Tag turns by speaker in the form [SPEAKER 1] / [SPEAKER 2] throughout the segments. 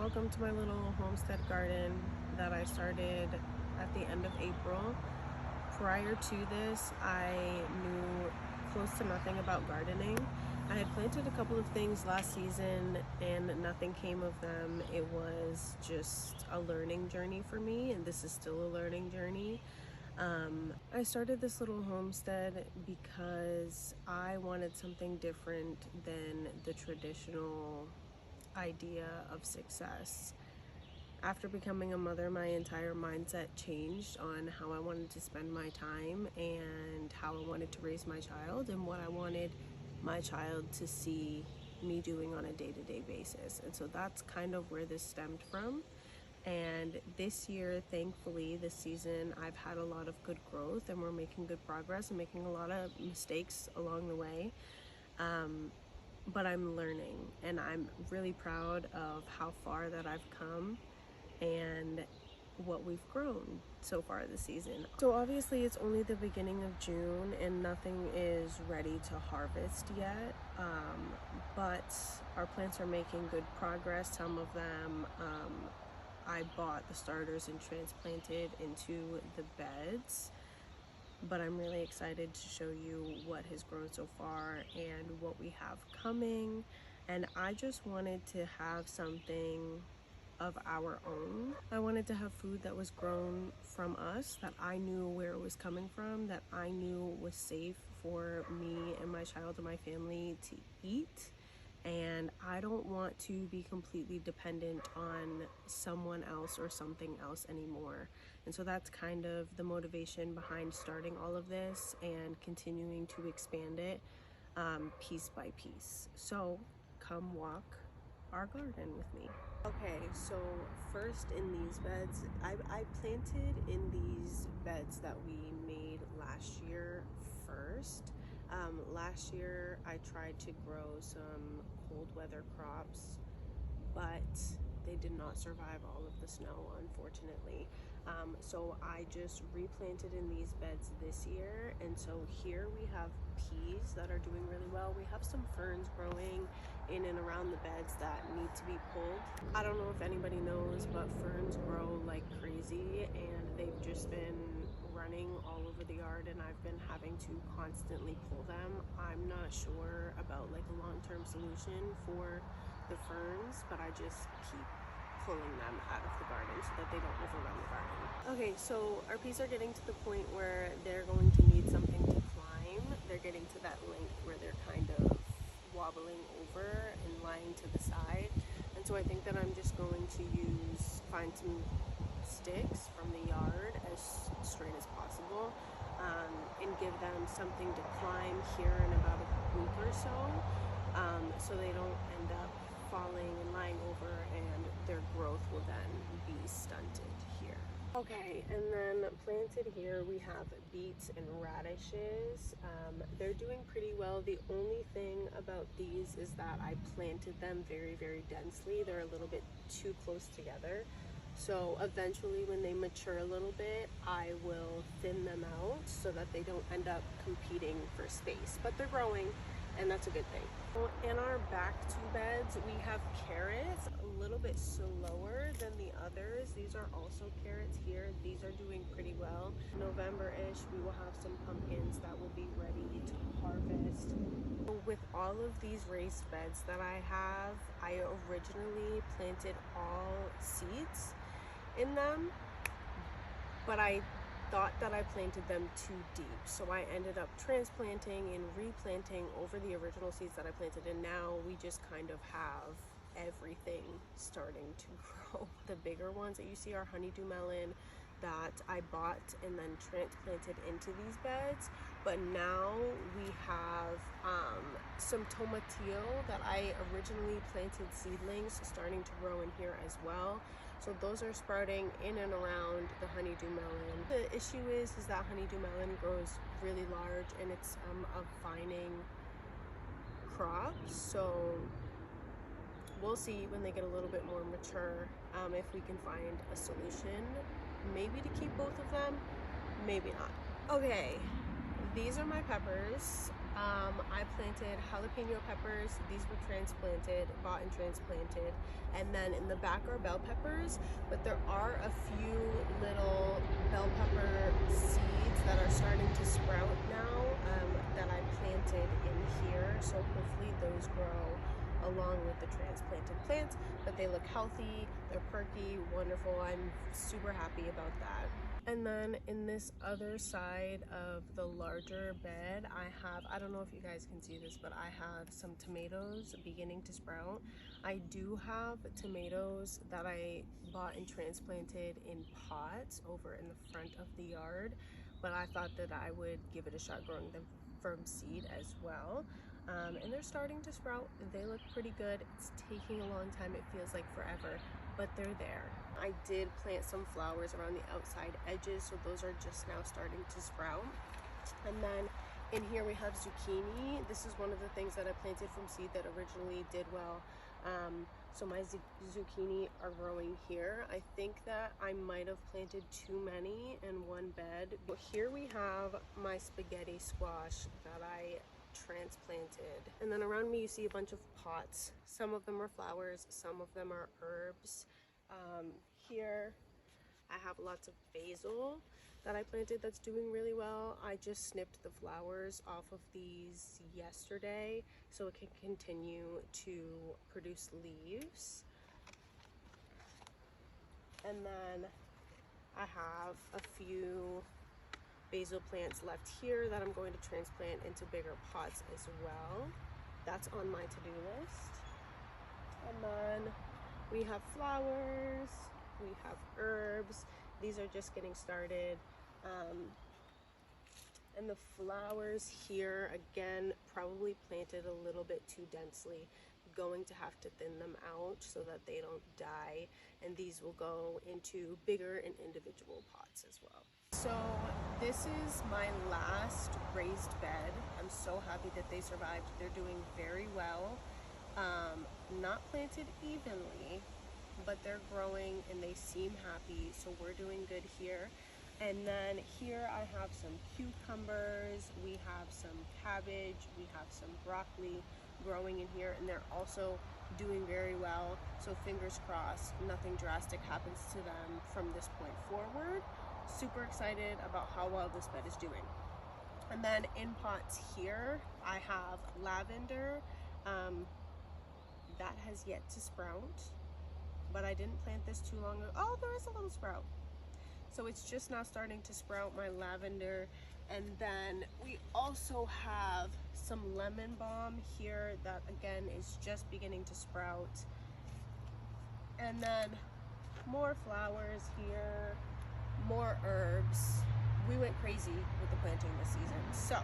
[SPEAKER 1] Welcome to my little homestead garden that I started at the end of April. Prior to this, I knew close to nothing about gardening. I had planted a couple of things last season and nothing came of them. It was just a learning journey for me, and this is still a learning journey. I started this little homestead because I wanted something different than the traditional idea of success. After becoming a mother, my entire mindset changed on how I wanted to spend my time and how I wanted to raise my child and what I wanted my child to see me doing on a day-to-day basis. And so that's kind of where this stemmed from. And this year, thankfully, this season, I've had a lot of good growth and we're making good progress and making a lot of mistakes along the way. But I'm learning and I'm really proud of how far that I've come and what we've grown so far this season. So obviously it's only the beginning of June and nothing is ready to harvest yet, but our plants are making good progress. Some of them I bought the starters and transplanted into the beds, but I'm really excited to show you what has grown so far and what we have coming. And I just wanted to have something of our own. I wanted to have food that was grown from us, that I knew where it was coming from, that I knew was safe for me and my child and my family to eat. And I don't want to be completely dependent on someone else or something else anymore. And so that's kind of the motivation behind starting all of this and continuing to expand it piece by piece. So come walk our garden with me. Okay, so first in these beds, I planted in these beds that we made last year first. Last year I tried to grow some cold weather crops, but they did not survive all of the snow, unfortunately. So I just replanted in these beds this year, and so here we have peas that are doing really well. We have some ferns growing in and around the beds that need to be pulled. I don't know if anybody knows, but ferns grow like crazy and they've just been running all over the yard and I've been having to constantly pull them. I'm not sure about like a long-term solution for the ferns, but I just keep pulling them out of the garden so that they don't overrun the garden. Okay, so our peas are getting to the point where they're going to need something to climb. They're getting to that length where they're kind of wobbling over and lying to the side. And so I think that I'm just going to find some sticks from the yard as straight as possible and give them something to climb here in about a week or so, so they don't end up falling and lying over and their growth will then be stunted here. Okay, and then planted here we have beets and radishes. They're doing pretty well. The only thing about these is that I planted them very, very densely. They're a little bit too close together. So eventually when they mature a little bit, I will thin them out so that they don't end up competing for space. But they're growing, and that's a good thing. In our back two beds, we have carrots, a little bit slower than the others. These are also carrots here. These are doing pretty well. November-ish, we will have some pumpkins that will be ready to harvest. With all of these raised beds that I have, I originally planted all seeds in them, but I thought that I planted them too deep, so I ended up transplanting and replanting over the original seeds that I planted, and now we just kind of have everything starting to grow. The bigger ones that you see are honeydew melon that I bought and then transplanted into these beds, but now we have some tomatillo that I originally planted seedlings starting to grow in here as well. So those are sprouting in and around the honeydew melon. The issue is that honeydew melon grows really large and it's a vining crop. So we'll see when they get a little bit more mature if we can find a solution. Maybe to keep both of them, maybe not. Okay, these are my peppers. I planted jalapeno peppers. These were transplanted, bought and transplanted. And then in the back are bell peppers, but there are a few little bell pepper seeds that are starting to sprout now, that I planted in here. So hopefully those grow along with the transplanted plants, but they look healthy, they're perky, wonderful. I'm super happy about that. And then in this other side of the larger bed, I don't know if you guys can see this, but I have some tomatoes beginning to sprout. I do have tomatoes that I bought and transplanted in pots over in the front of the yard, but I thought that I would give it a shot growing them from seed as well. And they're starting to sprout. They look pretty good. It's taking a long time. It feels like forever, but they're there. I did plant some flowers around the outside edges, so those are just now starting to sprout. And then in here we have zucchini. This is one of the things that I planted from seed that originally did well. So my zucchini are growing here. I think that I might have planted too many in one bed. But here we have my spaghetti squash that I transplanted. And then around me you see a bunch of pots. Some of them are flowers, some of them are herbs. Here I have lots of basil that I planted that's doing really well. I just snipped the flowers off of these yesterday so it can continue to produce leaves. And then I have a few basil plants left here that I'm going to transplant into bigger pots as well. That's on my to-do list. And then we have flowers, we have herbs. These are just getting started. And the flowers here, again, probably planted a little bit too densely. Going to have to thin them out so that they don't die. And these will go into bigger and individual pots as well. So this is my last raised bed. I'm so happy that they survived. They're doing very well. Not planted evenly, but they're growing and they seem happy, so we're doing good here. And then here I have some cucumbers, we have some cabbage, we have some broccoli growing in here, and they're also doing very well. So fingers crossed, nothing drastic happens to them from this point forward. Super excited about how well this bed is doing. And then in pots here, I have lavender. That has yet to sprout, but I didn't plant this too long ago. Oh, there is a little sprout. So it's just now starting to sprout, my lavender. And then we also have some lemon balm here that again is just beginning to sprout. And then more flowers here, more herbs. We went crazy with the planting this season, so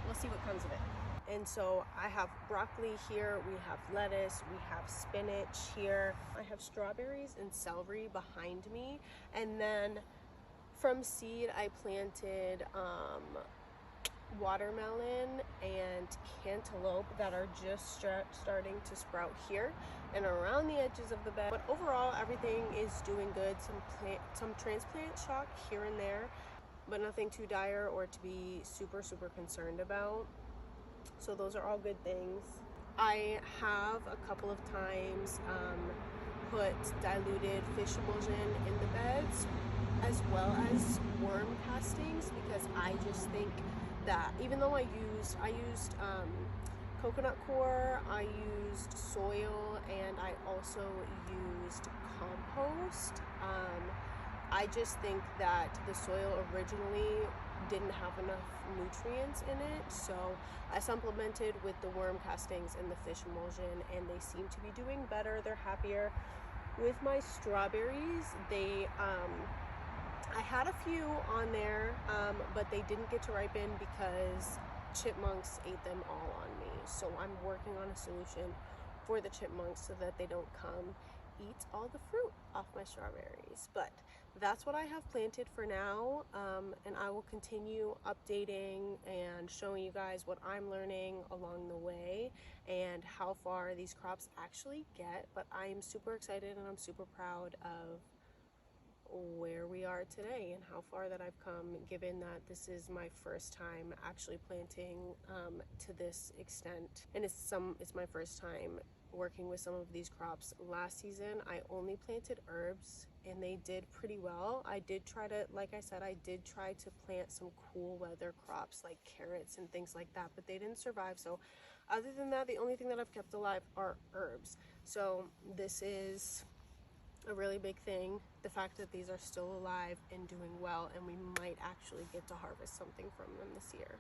[SPEAKER 1] we'll see what comes of it. And so I have broccoli here, we have lettuce, we have spinach here. I have strawberries and celery behind me. And then from seed, I planted watermelon and cantaloupe that are just starting to sprout here and around the edges of the bed. But overall, everything is doing good. Some transplant shock here and there, but nothing too dire or to be super concerned about. So those are all good things. I have a couple of times put diluted fish emulsion in the beds as well as worm castings, because I just think that even though I used coconut coir, I used soil, and I also used compost. I just think that the soil originally didn't have enough nutrients in it, so I supplemented with the worm castings and the fish emulsion, and they seem to be doing better. They're happier. With my strawberries, I had a few on there, but they didn't get to ripen because chipmunks ate them all on me. So I'm working on a solution for the chipmunks so that they don't come eat all the fruit off my strawberries. But that's what I have planted for now, and I will continue updating and showing you guys what I'm learning along the way and how far these crops actually get. But I am super excited and I'm super proud of where we are today and how far that I've come, given that this is my first time actually planting to this extent, and it's my first time working with some of these crops. Last season I only planted herbs and they did pretty well. I did try to, like I said, I did try to plant some cool weather crops like carrots and things like that, but they didn't survive. So other than that, the only thing that I've kept alive are herbs. So this is a really big thing, the fact that these are still alive and doing well, and we might actually get to harvest something from them this year.